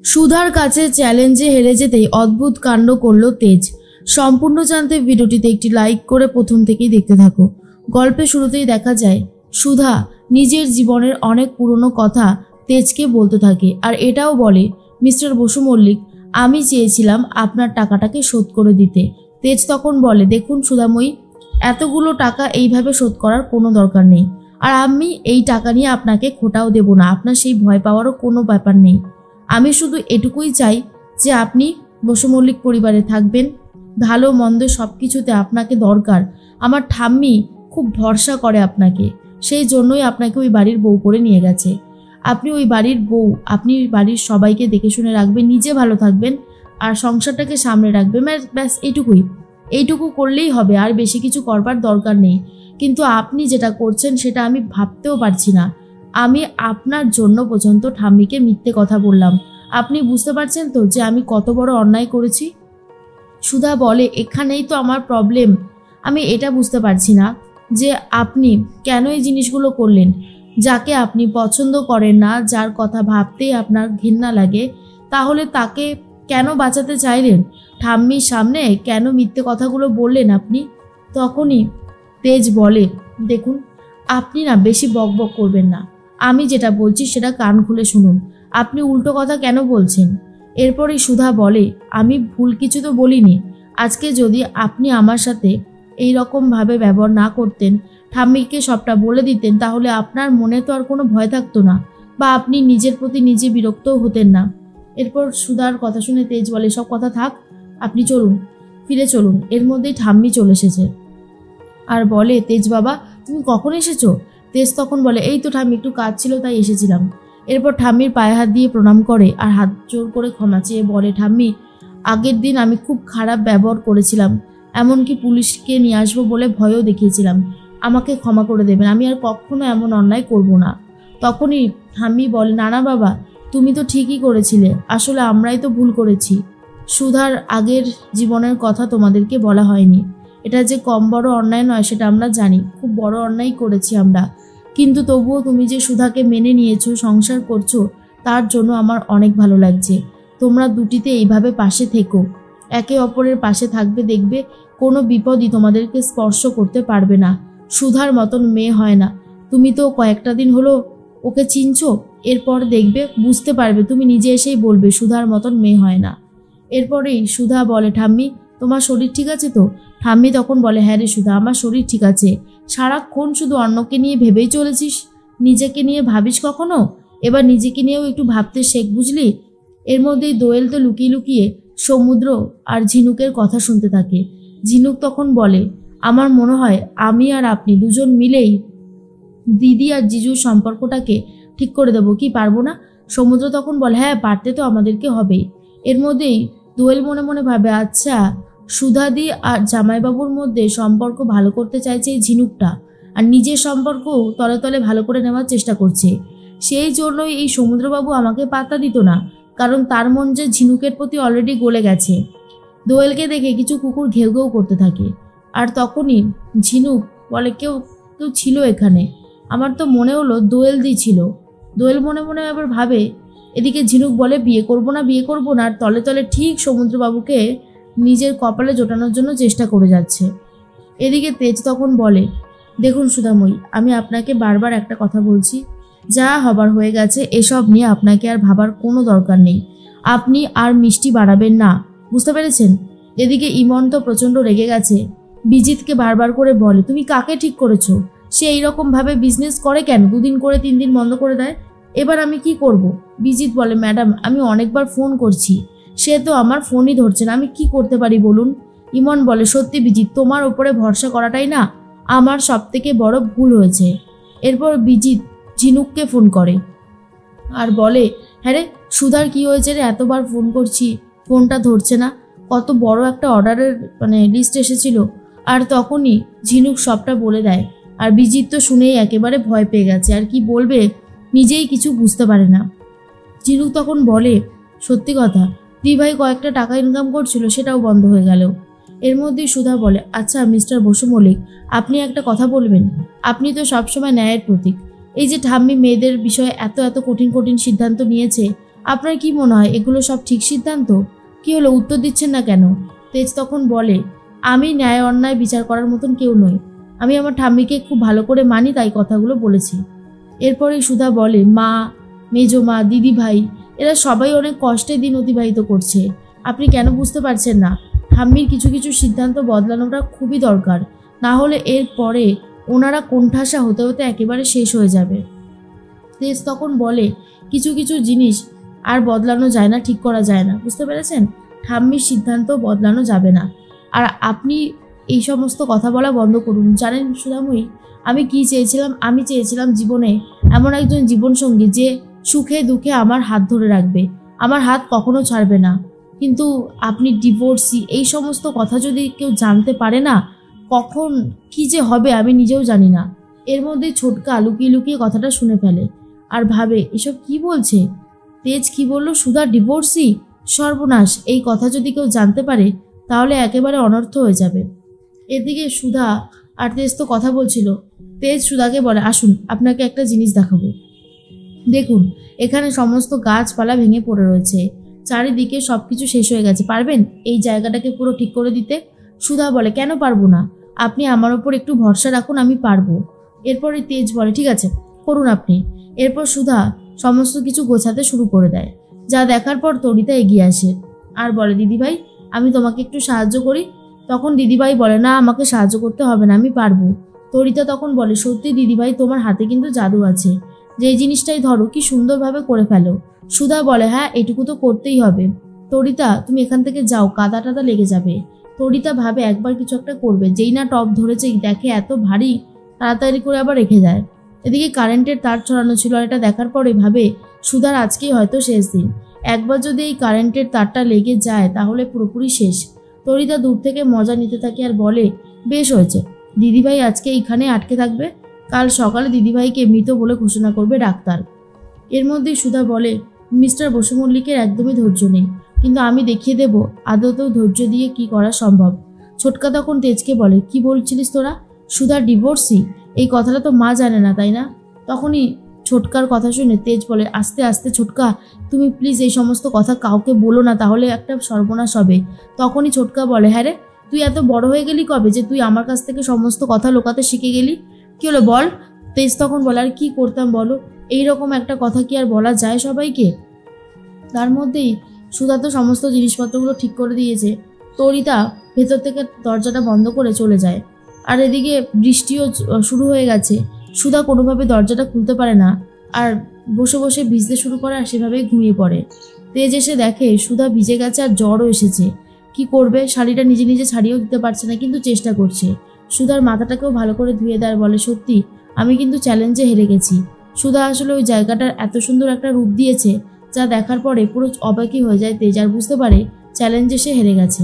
সুধার কাছে চ্যালেঞ্জে হেরে যেতেই অদ্ভুত কাণ্ড করলো তেজ। সম্পূর্ণ জানতে ভিডিওটিতে একটি লাইক করে প্রথম থেকেই দেখতে থাকো। গল্পের শুরুতেই দেখা যায় সুধা নিজের জীবনের অনেক পুরনো কথা তেজকে বলতে থাকে, আর এটাও বলে, মিস্টার বসু মল্লিক, আমি চেয়েছিলাম আপনার টাকাটাকে শোধ করে দিতে। তেজ তখন বলে, দেখুন সুধাময়ী, এতগুলো টাকা এইভাবে শোধ করার কোনো দরকার নেই, আর আমি এই টাকা নিয়ে আপনাকে খোটাও দেব না। আপনার সেই ভয় পাওয়ারও কোনো ব্যাপার নেই। আমি শুধু এটুকুই চাই যে আপনি বসু মল্লিক পরিবারে থাকবেন। ভালো মন্দ সব কিছুতে আপনাকে দরকার। আমার ঠাম্মি খুব ভরসা করে আপনাকে, সেই জন্যই আপনাকে ওই বাড়ির বউ করে নিয়ে গেছে। আপনি ওই বাড়ির বউ, আপনি বাড়ির সবাইকে দেখে শুনে রাখবেন, নিজে ভালো থাকবেন আর সংসারটাকে সামনে রাখবেন। ব্যাস এইটুকু করলেই হবে, আর বেশি কিছু করবার দরকার নেই। কিন্তু আপনি যেটা করছেন সেটা আমি ভাবতেও পারছি না। আমি আপনার জন্য পর্যন্ত ঠাম্মিকে মিথ্যে কথা বললাম। আপনি বুঝতে পারছেন তো যে আমি কত বড় অন্যায় করেছি? সুধা বলে, এখানেই তো আমার প্রবলেম। আমি এটা বুঝতে পারছি না যে আপনি কেন এই জিনিসগুলো করলেন। যাকে আপনি পছন্দ করেন না, যার কথা ভাবতেই আপনার ঘৃণা লাগে, তাহলে তাকে কেন বাঁচাতে চাইলেন? ঠাম্মির সামনে কেন মিথ্যে কথাগুলো বললেন আপনি? তখনই তেজ বলে, দেখুন, আপনি না বেশি বকবক করবেন না। আমি যেটা বলছি সেটা কান খুলে শুনুন। আপনি উল্টো কথা কেন বলছেন? এরপরই সুধা বলে, আমি ভুল কিছু তো বলিনি। আজকে যদি আপনি আমার সাথে এই রকমভাবে ব্যবহার না করতেন, ঠাম্মিকে সবটা বলে দিতেন, তাহলে আপনার মনে তো আর কোনো ভয় থাকতো না, বা আপনি নিজের প্রতি নিজে বিরক্তও হতেন না। এরপর সুধার কথা শুনে তেজ বলে, সব কথা থাক, আপনি চলুন, ফিরে চলুন। এর মধ্যেই ঠাম্মি চলে এসেছে আর বলে, তেজ বাবা, তুমি কখন এসেছো? তেজ তখন বলে, এই তো ঠাম্মি, একটু কাজ ছিল তাই এসেছিলাম। এরপর ঠাম্মির পায়ে হাত দিয়ে প্রণাম করে আর হাত জোর করে ক্ষমা চেয়ে বলে, ঠাম্মি, আগের দিন আমি খুব খারাপ ব্যবহার করেছিলাম, এমনকি পুলিশকে নিয়ে আসবো বলে ভয়ও দেখিয়েছিলাম। আমাকে ক্ষমা করে দেবেন, আমি আর কখনো এমন অন্যায় করব না। তখনই ঠাম্মি বলে, না না বাবা, তুমি তো ঠিকই করেছিলে, আসলে আমরাই তো ভুল করেছি। সুধার আগের জীবনের কথা তোমাদেরকে বলা হয়নি। এটা যে কম বড় অন্যায় নয় সেটা আমরা জানি, খুব বড় অন্যায় করেছি আমরা, কিন্তু তবুও তুমি যে সুধাকে মেনে নিয়েছো, সংসার করছো, তার জন্য আমার অনেক ভালো লাগছে। তোমরা দুটিতে এইভাবে পাশে থেকো, একে অপরের পাশে থাকবে, দেখবে কোনো বিপদই তোমাদেরকে স্পর্শ করতে পারবে না। সুধার মতন মেয়ে হয় না। তুমি তো কয়েকটা দিন হলো ওকে চিনছো, এরপর দেখবে, বুঝতে পারবে, তুমি নিজে এসেই বলবে সুধার মতন মেয়ে হয় না। এরপরেই সুধা বলে, ঠাম্মি, তোমার শরীর ঠিক আছে তো? ঠাম্মি তখন বলে, হ্যাঁ রে সুধা, আমার শরীর ঠিক আছে। সারাক্ষণ শুধু অন্যকে নিয়ে ভেবেই চলেছিস, নিজেকে নিয়ে ভাবিস কখনো? এবার নিজেকে নিয়েও একটু ভাবতে শেখ, বুঝলি? এর মধ্যেই দোয়েল তো লুকিয়ে লুকিয়ে সমুদ্র আর ঝিনুকের কথা শুনতে থাকে। ঝিনুক তখন বলে, আমার মনে হয় আমি আর আপনি দুজন মিলেই দিদি আর জিজুর সম্পর্কটাকে ঠিক করে দেবো, কি পারবো না? সমুদ্র তখন বলে, হ্যাঁ পারতে তো আমাদেরকে হবেই। এর মধ্যেই দোয়েল মনে মনে ভাবে, আচ্ছা, সুধাদি আর জামাইবাবুর মধ্যে সম্পর্ক ভালো করতে চাইছে এই ঝিনুকটা, আর নিজের সম্পর্ক তলে তলে ভালো করে নেওয়ার চেষ্টা করছে। সেই জন্যই এই সমুদ্রবাবু আমাকে পাত্তা দিত না, কারণ তার মন যে ঝিনুকের প্রতি অলরেডি গলে গেছে। দোয়েলকে দেখে কিছু কুকুর ঘেউ ঘেউ করতে থাকে, আর তখনই ঝিনুক বলে, কেউ কেউ ছিল এখানে, আমার তো মনে হলো দোয়েল দি ছিল। দোয়েল মনে মনে আবার ভাবে, এদিকে ঝিনুক বলে, বিয়ে করবো না, আর তলে তলে ঠিক সমুদ্রবাবুকে নিজের কপালে জোটানোর জন্য চেষ্টা করে যাচ্ছে। এদিকে তেজ তখন বলে, দেখুন সুধাময়ী, আমি আপনাকে বারবার একটা কথা বলছি, যা হবার হয়ে গেছে, এসব নিয়ে আপনাকে আর ভাবার কোনো দরকার নেই। আপনি আর মিষ্টি বাড়াবেন না, বুঝতে পেরেছেন? এদিকে ইমন তো প্রচণ্ড রেগে গেছে। বিজিতকে বারবার করে বলে, তুমি কাকে ঠিক করেছো? সে এইরকম ভাবে বিজনেস করে কেন? 2 দিন করে 3 দিন বন্ধ করে দেয়, এবার আমি কি করব? বিজিত বলে, ম্যাডাম, আমি অনেকবার ফোন করছি, সে তো আমার ফোনই ধরছে না, আমি কি করতে পারি বলুন? ইমন বলে, সত্যি বিজিত, তোমার ওপরে ভরসা করাটাই না আমার সবথেকে বড় ভুল হয়েছে। এরপর বিজিত ঝিনুককে ফোন করে আর বলে, হ্যাঁ রে সুধার কি হয়েছে রে? এতবার ফোন করছি, ফোনটা ধরছে না। কত বড় একটা অর্ডারের লিস্ট এসেছিল। আর তখনই ঝিনুক সবটা বলে দেয়, আর বিজিত তো শুনেই একেবারে ভয় পেয়ে গেছে, আর কি বলবে নিজেই কিছু বুঝতে পারে না। ঝিনুক তখন বলে, সত্যি কথা, দিভাই কয়েকটা টাকা ইনকাম করছিল, সেটাও বন্ধ হয়ে গেল। এর মধ্যেই সুধা বলে, আচ্ছা মিস্টার বসু মল্লিক, আপনি একটা কথা বলবেন? আপনি তো সবসময় ন্যায়ের প্রতীক। এই যে ঠাম্মি মেয়েদের বিষয়ে এত এত কঠিন কঠিন সিদ্ধান্ত নিয়েছে, আপনার কি মনে হয় এগুলো সব ঠিক সিদ্ধান্ত? কি হলো, উত্তর দিচ্ছেন না কেন? তেজ তখন বলে, আমি ন্যায় অন্যায় বিচার করার মতন কেউ নই। আমি আমার ঠাম্মিকে খুব ভালো করে মানি, তাই কথাগুলো বলেছি। এরপরে সুধা বলে, মা, মেজো মা, দিদি ভাই এরা সবাই অনেক কষ্টে দিন অতিবাহিত করছে। আপনি কেন বুঝতে পারছেন না? ঠাম্মির কিছু কিছু সিদ্ধান্ত বদলানোটা খুবই দরকার, না হলে এর পরে ওনারা কোণঠাসা হতে হতে একেবারে শেষ হয়ে যাবে। তেজ তখন বলে, কিছু কিছু জিনিস আর বদলানো যায় না, ঠিক করা যায় না, বুঝতে পেরেছেন? ঠাম্মির সিদ্ধান্ত বদলানো যাবে না। আর আপনি এই সমস্ত কথা বলা বন্ধ করুন। জানেন সুধাময়ী, আমি কি চেয়েছিলাম? আমি চেয়েছিলাম জীবনে এমন একজন জীবনসঙ্গী যে সুখে দুঃখে আমার হাত ধরে রাখবে, আমার হাত কখনো ছাড়বে না। কিন্তু আপনি ডিভোর্সি, এই সমস্ত কথা যদি কেউ জানতে পারে না, কখন কি যে হবে আমি নিজেও জানি না। এর মধ্যে ছোটকা লুকিয়ে লুকিয়ে কথাটা শুনে ফেলে আর ভাবে, এসব কি বলছে? তেজ কি বলল? সুধা ডিভোর্সি? সর্বনাশ! এই কথা যদি কেউ জানতে পারে তাহলে একেবারে অনর্থ হয়ে যাবে। এদিকে সুধা আর তেজ তো কথা বলছিল। তেজ সুধাকে বলে, আসুন আপনাকে একটা জিনিস দেখাবো। দেখুন, এখানে সমস্ত গাছপালা ভেঙে পড়ে রয়েছে, চারিদিকে সবকিছু শেষ হয়ে গেছে। পারবেন এই জায়গাটাকে পুরো ঠিক করে দিতে? সুধা বলে, কেন পারবো না? আপনি আমার ওপর একটু ভরসা রাখুন, আমি পারবো। এরপরে তেজ বলে, ঠিক আছে, করুন আপনি। এরপর সুধা সমস্ত কিছু গোছাতে শুরু করে দেয়। যা দেখার পর তরিতা এগিয়ে আসে আর বলে, দিদিভাই আমি তোমাকে একটু সাহায্য করি। তখন দিদিভাই বলে, না আমাকে সাহায্য করতে হবে না, আমি পারবো। তরিতা তখন বলে, সত্যি দিদিভাই, তোমার হাতে কিন্তু জাদু আছে, যে জিনিসটাই ধরো কি সুন্দরভাবে করে ফেলো। সুধা বলে, হ্যাঁ এটুকু তো করতেই হবে। তরিতা তুমি এখান থেকে যাও, কাদা টাদা লেগে যাবে। তরিতা ভাবে একবার কিছু একটা করবে, যেই না টপ ধরেছে দেখে এত ভারী, তাড়াতাড়ি করে আবার রেখে যায়। এদিকে কারেন্টের তার ছড়ানো ছিল, আর এটা দেখার পরে ভাবে সুধার আজকেই হয়তো শেষ দিন। একবার যদি এই কারেন্টের তারটা লেগে যায় তাহলে পুরোপুরি শেষ। তরিতা দূর থেকে মজা নিতে থাকে আর বলে, বেশ হয়েছে, দিদিভাই আজকে এইখানে আটকে থাকবে, কাল সকালে দিদিভাইকে মৃত বলে ঘোষণা করবে ডাক্তার। এর মধ্যেই সুধা বলে, মিস্টার বসু মল্লিকের একদমই ধৈর্য নেই, কিন্তু আমি দেখিয়ে দেব আদতেও ধৈর্য দিয়ে কি করা সম্ভব। ছোটকা তখন তেজকে বলে, কি বলছিলিস তোরা? সুধার ডিভোর্সি? এই কথাটা তো মা জানে না, তাই না? তখনই ছোটকার কথা শুনে তেজ বলে, আস্তে আস্তে ছোটকা, তুমি প্লিজ এই সমস্ত কথা কাউকে বলো না, তাহলে একটা সর্বনাশ হবে। তখনই ছোটকা বলে, হ্যাঁ রে, তুই এত বড় হয়ে গেলি কবে যে তুই আমার কাছ থেকে সমস্ত কথা লোকাতে শিখে গেলি? কি হলো বল? তেজ তখন বলে, আর কি করতাম বলো, এইরকম একটা কথা কি আর বলা যায় সবাইকে? তার মধ্যেই সুধা তো সমস্ত জিনিসপত্রগুলো ঠিক করে দিয়েছে। তরিতা ভেতর থেকে দরজাটা বন্ধ করে চলে যায়। আর এদিকে বৃষ্টিও শুরু হয়ে গেছে। সুধা কোনোভাবে দরজাটা খুলতে পারে না, আর বসে বসে ভিজতে শুরু করে, আর সেভাবেই ঘুমিয়ে পড়ে। তেজ এসে দেখে সুধা ভিজে গেছে আর জ্বরও এসেছে। কি করবে, শাড়িটা নিজে নিজে ছাড়িয়েও দিতে পারছে না, কিন্তু চেষ্টা করছে। সুধার মাথাটাকেও ভালো করে ধুয়ে দেয়, বলে, সত্যি আমি কিন্তু চ্যালেঞ্জে হেরে গেছি। সুধা আসলে ওই জায়গাটার এত সুন্দর একটা রূপ দিয়েছে, যা দেখার পরে পুরো অবাকই হয়ে যায় তেজ, আর বুঝতে পারে চ্যালেঞ্জে সে হেরে গেছে।